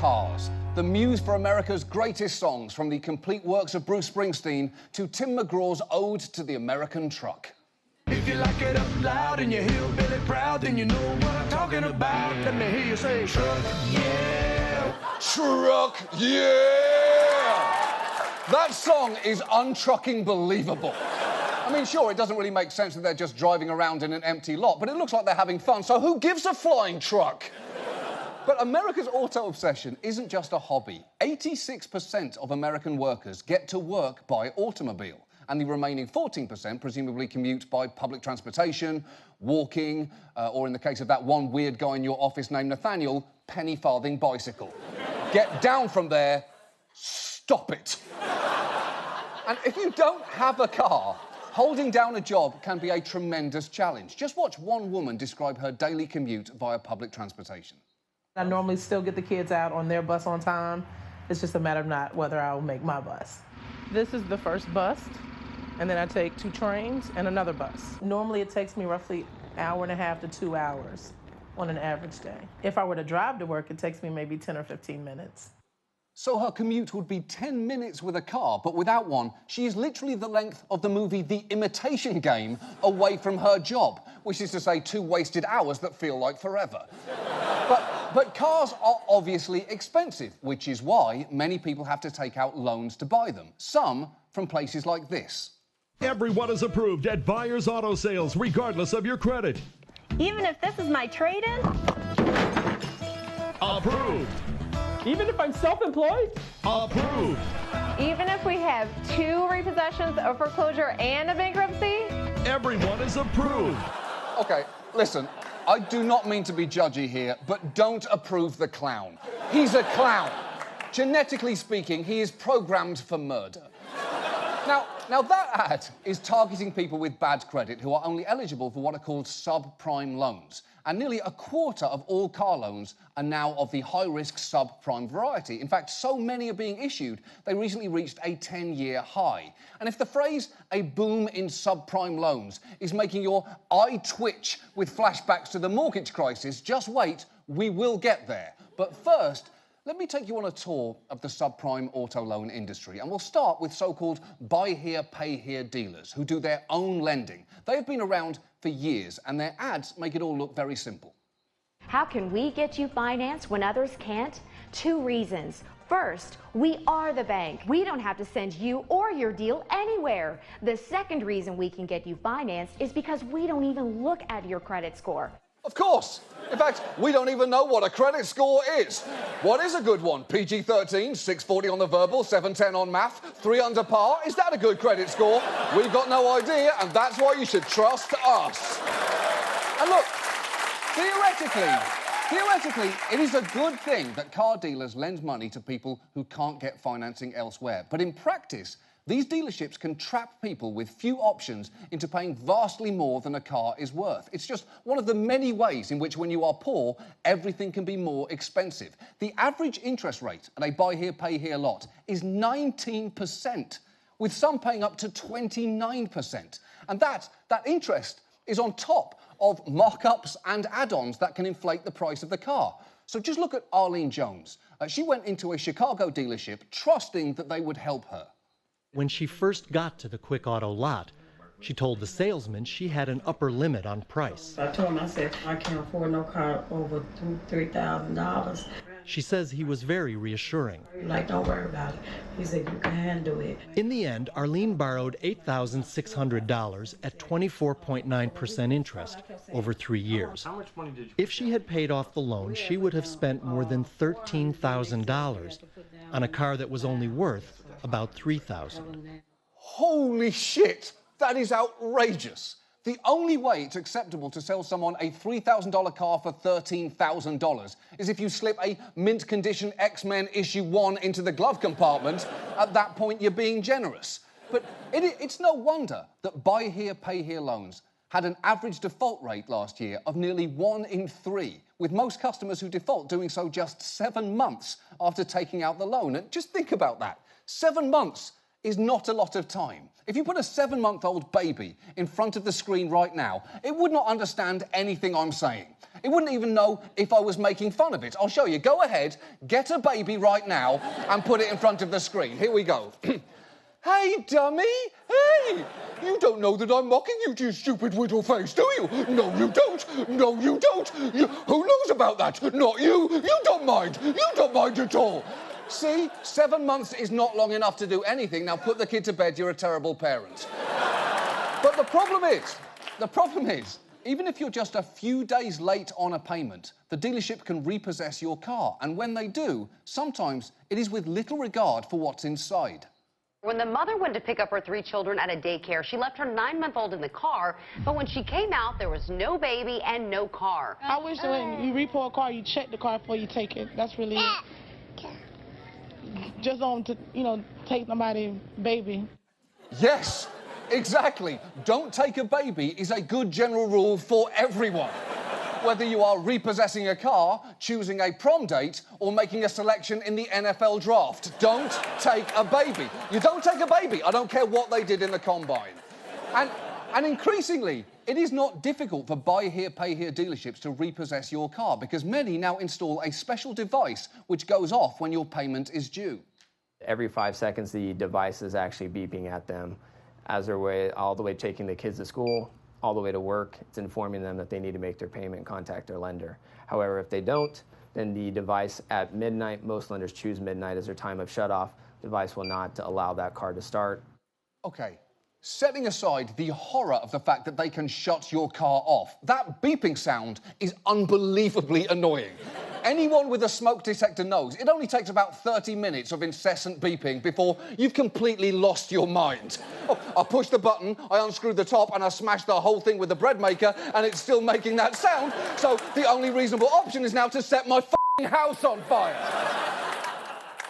Cars, the muse for America's greatest songs, from the complete works of Bruce Springsteen to Tim McGraw's Ode to the American Truck. If you like it up loud and you're hillbilly proud, then you know what I'm talking about. Let me hear you say, truck, yeah. Truck, yeah! That song is untrucking believable. I mean, sure, it doesn't really make sense that they're just driving around in an empty lot, but it looks like they're having fun, so who gives a flying truck? But America's auto obsession isn't just a hobby. 86% of American workers get to work by automobile, and the remaining 14% presumably commute by public transportation, walking, or in the case of that one weird guy in your office named Nathaniel, penny farthing bicycle. Get down from there, stop it. And if you don't have a car, holding down a job can be a tremendous challenge. Just watch one woman describe her daily commute via public transportation. I normally still get the kids out on their bus on time. It's just a matter of not whether I'll make my bus. This is the first bus, and then I take 2 trains and another bus. Normally it takes me roughly an hour and a half to 2 hours on an average day. If I were to drive to work, it takes me maybe 10 or 15 minutes. So her commute would be 10 minutes with a car, but without one, she is literally the length of the movie The Imitation Game away from her job, which is to say 2 wasted hours that feel like forever. But cars are obviously expensive, which is why many people have to take out loans to buy them, some from places like this. Everyone is approved at Buyers Auto Sales, regardless of your credit. Even if this is my trade-in? Approved. Even if I'm self-employed? Approved. Even if we have 2 repossessions, a foreclosure, and a bankruptcy? Everyone is approved. Okay, listen, I do not mean to be judgy here, but don't approve the clown. He's a clown. Genetically speaking, he is programmed for murder. Now that ad is targeting people with bad credit who are only eligible for what are called subprime loans. And nearly a quarter of all car loans are now of the high-risk subprime variety. In fact, so many are being issued, they recently reached a 10-year high. And if the phrase, a boom in subprime loans, is making your eye twitch with flashbacks to the mortgage crisis, just wait, we will get there. But first, let me take you on a tour of the subprime auto loan industry, and we'll start with so-called buy here, pay here dealers who do their own lending. They have been around for years, and their ads make it all look very simple. How can we get you financed when others can't? 2 reasons. First, we are the bank. We don't have to send you or your deal anywhere. The second reason we can get you financed is because we don't even look at your credit score. Of course. In fact, we don't even know what a credit score is. What is a good one? PG-13, 640 on the verbal, 710 on math, 3 under par? Is that a good credit score? We've got no idea, and that's why you should trust us. And look, theoretically, it is a good thing that car dealers lend money to people who can't get financing elsewhere. But in practice, these dealerships can trap people with few options into paying vastly more than a car is worth. It's just one of the many ways in which, when you are poor, everything can be more expensive. The average interest rate at a buy here, pay here lot is 19%, with some paying up to 29%. And that interest is on top of markups and add-ons that can inflate the price of the car. So just look at Arlene Jones. She went into a Chicago dealership trusting that they would help her. When she first got to the Quick Auto lot, she told the salesman she had an upper limit on price. I told him, I said, I can't afford no car over $3,000. She says he was very reassuring. Like, don't worry about it. He said, you can handle it. In the end, Arlene borrowed $8,600 at 24.9% interest over 3 years. If she had paid off the loan, she would have spent more than $13,000 on a car that was only worth about $3,000. Holy shit! That is outrageous. The only way it's acceptable to sell someone a $3,000 car for $13,000 is if you slip a mint condition X-Men issue 1 into the glove compartment. At that point, you're being generous. But it's no wonder that buy here, pay here loans had an average default rate last year of nearly 1 in 3, with most customers who default doing so just 7 months after taking out the loan. And just think about that. 7 months is not a lot of time. If you put a 7-month-old baby in front of the screen right now, it would not understand anything I'm saying. It wouldn't even know if I was making fun of it. I'll show you. Go ahead, get a baby right now and put it in front of the screen. Here we go. Hey, dummy! Hey! You don't know that I'm mocking you, you stupid whittle face, do you? No, you don't! No, you don't! Who knows about that? Not you! You don't mind! You don't mind at all! See? 7 months is not long enough to do anything. Now put the kid to bed, you're a terrible parent. But the problem is, even if you're just a few days late on a payment, the dealership can repossess your car. And when they do, sometimes it is with little regard for what's inside. When the mother went to pick up her 3 children at a daycare, she left her 9-month-old in the car, but when she came out, there was no baby and no car. I wish that when you repo a car, you check the car before you take it. That's really it. Just don't, take nobody's baby. Yes, exactly. Don't take a baby is a good general rule for everyone. Whether you are repossessing a car, choosing a prom date, or making a selection in the NFL draft, don't take a baby. You don't take a baby. I don't care what they did in the combine. And increasingly, it is not difficult for buy here, pay here dealerships to repossess your car because many now install a special device which goes off when your payment is due. Every 5 seconds, the device is actually beeping at them as they're all the way taking the kids to school, all the way to work. It's informing them that they need to make their payment and contact their lender. However, if they don't, then the device at midnight, most lenders choose midnight as their time of shutoff. The device will not allow that car to start. Okay, setting aside the horror of the fact that they can shut your car off, that beeping sound is unbelievably annoying. Anyone with a smoke detector knows it only takes about 30 minutes of incessant beeping before you've completely lost your mind. Oh, I push the button, I unscrew the top, and I smash the whole thing with the bread maker, and it's still making that sound, so the only reasonable option is now to set my f***ing house on fire.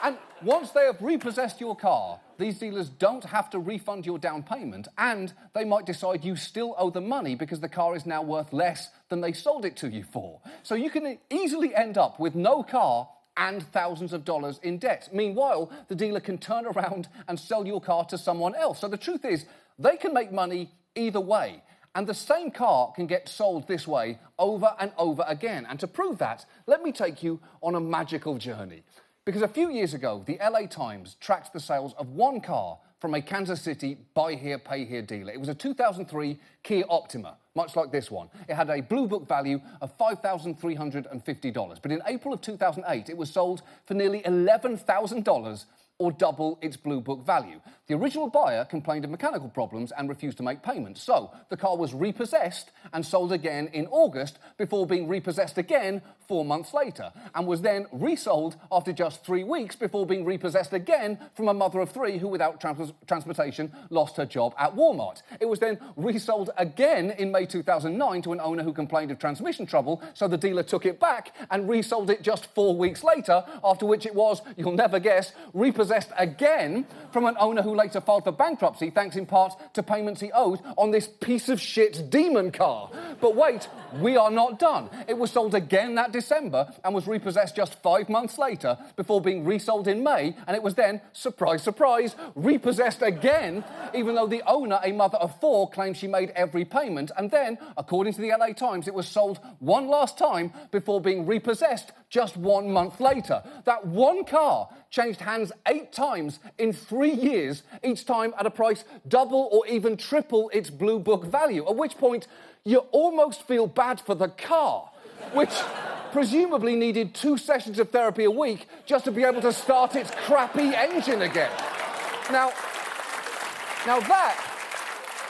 And once they have repossessed your car, these dealers don't have to refund your down payment, and they might decide you still owe them money because the car is now worth less than they sold it to you for. So you can easily end up with no car and thousands of dollars in debt. Meanwhile, the dealer can turn around and sell your car to someone else. So the truth is, they can make money either way. And the same car can get sold this way over and over again. And to prove that, let me take you on a magical journey. Because a few years ago, the LA Times tracked the sales of one car from a Kansas City buy here, pay here dealer. It was a 2003 Kia Optima, much like this one. It had a Blue Book value of $5,350. But in April of 2008, it was sold for nearly $11,000 or double its Blue Book value. The original buyer complained of mechanical problems and refused to make payments. So the car was repossessed and sold again in August before being repossessed again 4 months later, and was then resold after just 3 weeks before being repossessed again from a mother of 3 who, without transportation, lost her job at Walmart. It was then resold again in May 2009 to an owner who complained of transmission trouble, so the dealer took it back and resold it just 4 weeks later, after which it was, you'll never guess, repossessed again from an owner who later filed for bankruptcy thanks in part to payments he owed on this piece of shit demon car. But wait, we are not done. It was sold again that December and was repossessed just 5 months later before being resold in May, and it was then, surprise, surprise, repossessed again, even though the owner, a mother of 4, claimed she made every payment. And then, according to the LA Times, it was sold one last time before being repossessed just 1 month later. That one car changed hands 8 times in 3 years, each time at a price double or even triple its Blue Book value, at which point you almost feel bad for the car, which presumably needed 2 sessions of therapy a week just to be able to start its crappy engine again. Now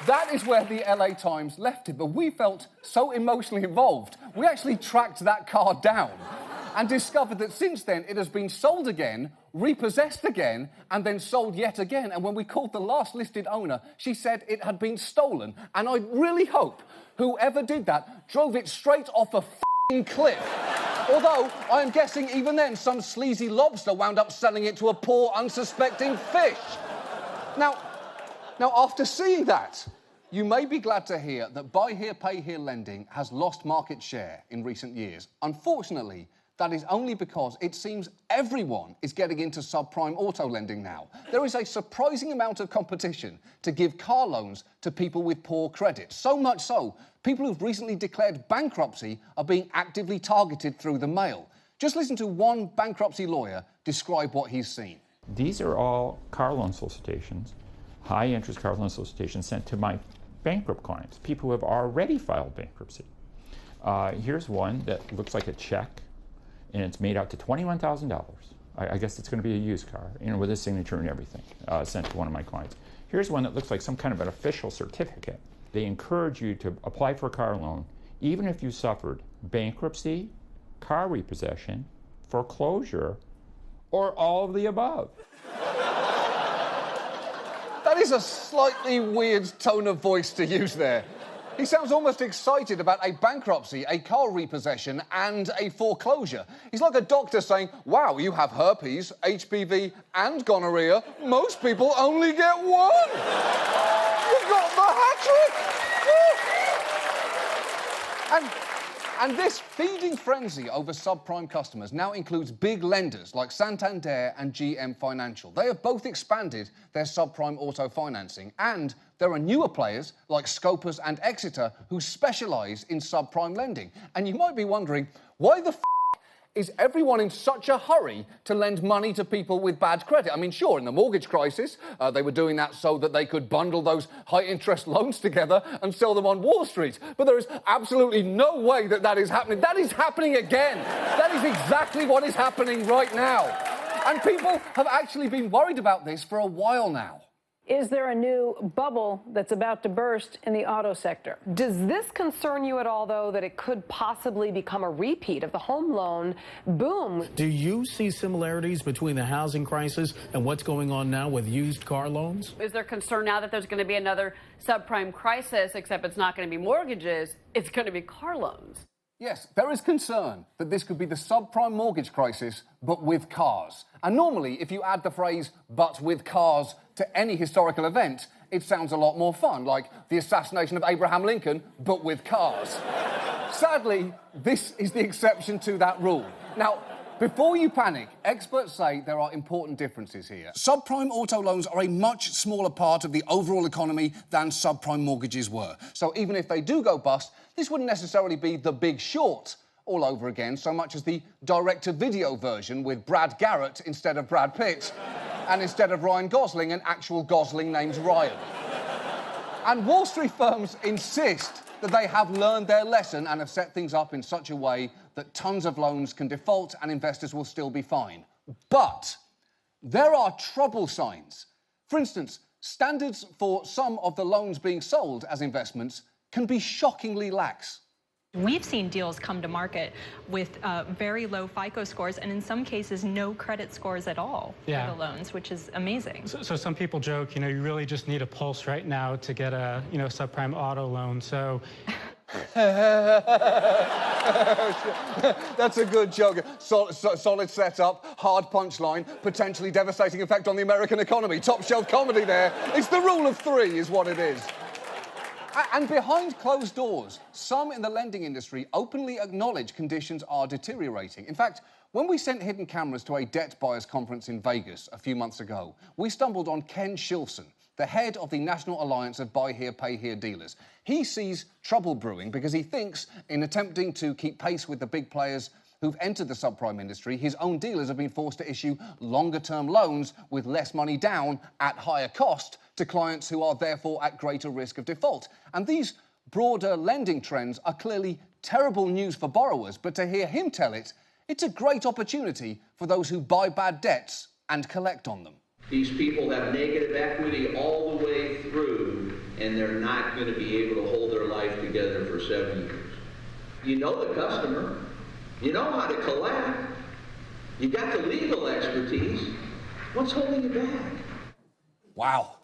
that is where the LA Times left it, but we felt so emotionally involved, we actually tracked that car down and discovered that since then it has been sold again, repossessed again, and then sold yet again. And when we called the last listed owner, she said it had been stolen. And I really hope whoever did that drove it straight off a f***ing cliff. Although, I am guessing even then some sleazy lobster wound up selling it to a poor, unsuspecting fish. Now, after seeing that, you may be glad to hear that buy here, pay here lending has lost market share in recent years. Unfortunately, That is only because it seems everyone is getting into subprime auto lending now. There is a surprising amount of competition to give car loans to people with poor credit. So much so, people who've recently declared bankruptcy are being actively targeted through the mail. Just listen to one bankruptcy lawyer describe what he's seen. These are all car loan solicitations, high-interest car loan solicitations sent to my bankrupt clients, people who have already filed bankruptcy. Here's one that looks like a check, and it's made out to $21,000. I guess it's going to be a used car, with a signature and everything, sent to one of my clients. Here's one that looks like some kind of an official certificate. They encourage you to apply for a car loan, even if you suffered bankruptcy, car repossession, foreclosure, or all of the above. That is a slightly weird tone of voice to use there. He sounds almost excited about a bankruptcy, a car repossession, and a foreclosure. He's like a doctor saying, wow, you have herpes, HPV, and gonorrhea. Most people only get one. You've got the hat trick. And this feeding frenzy over subprime customers now includes big lenders like Santander and GM Financial. They have both expanded their subprime auto financing, and there are newer players like Scopus and Exeter who specialise in subprime lending. And you might be wondering, why the is everyone in such a hurry to lend money to people with bad credit? I mean, sure, in the mortgage crisis, they were doing that so that they could bundle those high-interest loans together and sell them on Wall Street. But there is absolutely no way that that is happening. That is happening again. That is exactly what is happening right now. And people have actually been worried about this for a while now. Is there a new bubble that's about to burst in the auto sector? Does this concern you at all, though, that it could possibly become a repeat of the home loan boom? Do you see similarities between the housing crisis and what's going on now with used car loans? Is there concern now that there's going to be another subprime crisis, except it's not going to be mortgages, it's going to be car loans? Yes, there is concern that this could be the subprime mortgage crisis, but with cars. And normally, if you add the phrase, but with cars, to any historical event, it sounds a lot more fun, like the assassination of Abraham Lincoln, but with cars. Sadly, this is the exception to that rule. Now, before you panic, experts say there are important differences here. Subprime auto loans are a much smaller part of the overall economy than subprime mortgages were. So even if they do go bust, this wouldn't necessarily be The Big Short all over again, so much as the direct-to-video version with Brad Garrett instead of Brad Pitt, and instead of Ryan Gosling, an actual Gosling named Ryan. And Wall Street firms insist that they have learned their lesson and have set things up in such a way that tons of loans can default and investors will still be fine. But there are trouble signs. For instance, standards for some of the loans being sold as investments can be shockingly lax. We've seen deals come to market with very low FICO scores and in some cases no credit scores at all for the loans, which is amazing. So some people joke, you really just need a pulse right now to get a, subprime auto loan. So. That's a good joke. Solid setup, hard punchline, potentially devastating effect on the American economy. Top shelf comedy there. It's the rule of three is what it is. And behind closed doors, some in the lending industry openly acknowledge conditions are deteriorating. In fact, when we sent hidden cameras to a debt buyers conference in Vegas a few months ago, we stumbled on Ken Shilson, the head of the National Alliance of Buy Here, Pay Here dealers. He sees trouble brewing because he thinks, in attempting to keep pace with the big players who've entered the subprime industry, his own dealers have been forced to issue longer-term loans with less money down at higher cost to clients who are therefore at greater risk of default. And these broader lending trends are clearly terrible news for borrowers, but to hear him tell it, it's a great opportunity for those who buy bad debts and collect on them. These people have negative equity all the way through, and they're not going to be able to hold their life together for 7 years. You know the customer. You know how to collect. You got the legal expertise. What's holding you back? Wow.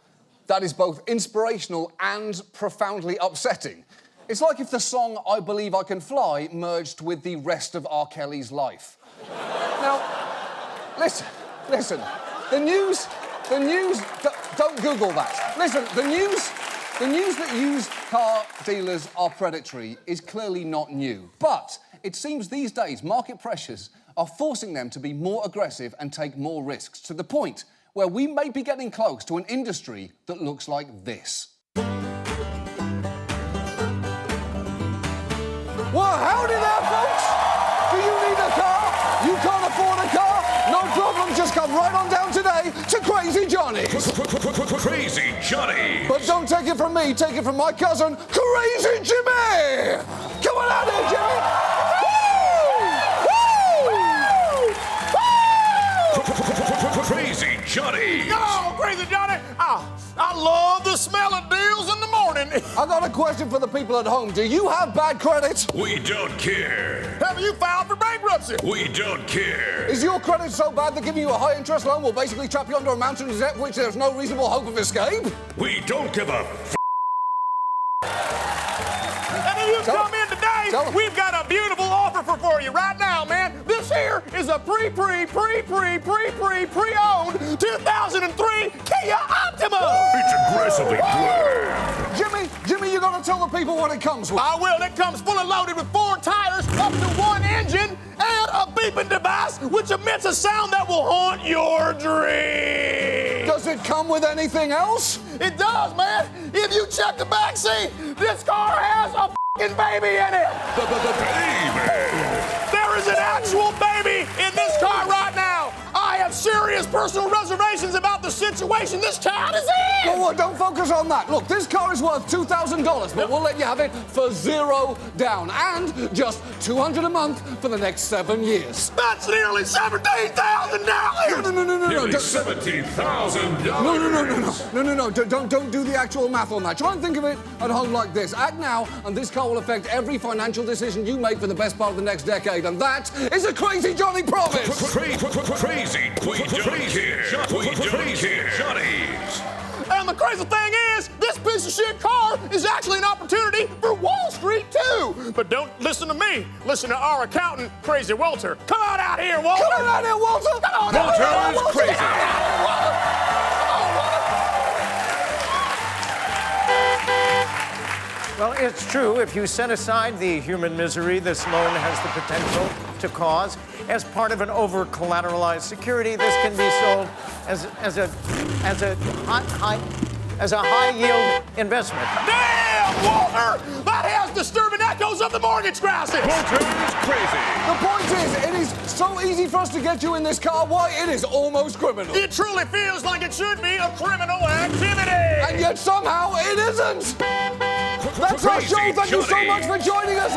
That is both inspirational and profoundly upsetting. It's like if the song I Believe I Can Fly merged with the rest of R. Kelly's life. Now, listen, the news, don't Google that. Listen, the news that used car dealers are predatory is clearly not new. But It seems these days market pressures are forcing them to be more aggressive and take more risks, to the point where we may be getting close to an industry that looks like this. Well, howdy there, folks! Do you need a car? You can't afford a car? No problem, just come right on down today to Crazy Johnny's. Crazy Johnny! But don't take it from me, take it from my cousin, Crazy Jimmy! Come on out here, Jimmy! Crazy Johnny! Oh, Crazy Johnny! I love the smell of deals in the morning. I got a question for the people at home. Do you have bad credit? We don't care. Have you filed for bankruptcy? We don't care. Is your credit so bad that giving you a high-interest loan will basically trap you under a mountain of debt for which there's no reasonable hope of escape? We don't give a And if you come in today, we've got a beautiful offer for you right now, man. This here is a pre-owned 2003 Kia Optima. It's aggressively bland. Jimmy, you gotta tell the people what it comes with. I will. It comes fully loaded with 4 tires, up to 1 engine, and a beeping device which emits a sound that will haunt your dreams. Does it come with anything else? It does, man. If you check the back seat, this car has a f***ing baby in it. Baby. There is an actual baby in this car right now. I have serious personal reservations about the situation this child is in. Well, don't focus on that. Look, this car is worth $2,000, but we'll let you have it for $0 down and just $200 a month for the next 7 years. That's nearly $17,000. No. Nearly $17,000. No. Don't do the actual math on that. Try and think of it at home like this. Act now, and this car will affect every financial decision you make for the best part of the next decade, and that is a Crazy Johnny promise. Crazy. We don't care. We don't care. Johnny's. And the crazy thing is, this piece of shit car is actually an opportunity for Wall Street, too. But don't listen to me. Listen to our accountant, Crazy Walter. Come on out here, Walter. Come on out here, Walter. Come on out here, Walter. Walter's crazy. Well, it's true. If you set aside the human misery this loan has the potential to cause, as part of an over-collateralized security, this can be sold as a high-yield investment. Damn, Walter! That has disturbing echoes of the mortgage crisis. Walter's crazy. The point is, it is so easy for us to get you in this car. Why, it is almost criminal. It truly feels like it should be a criminal activity. And yet somehow it isn't. That's our show. Thank you so much for joining us.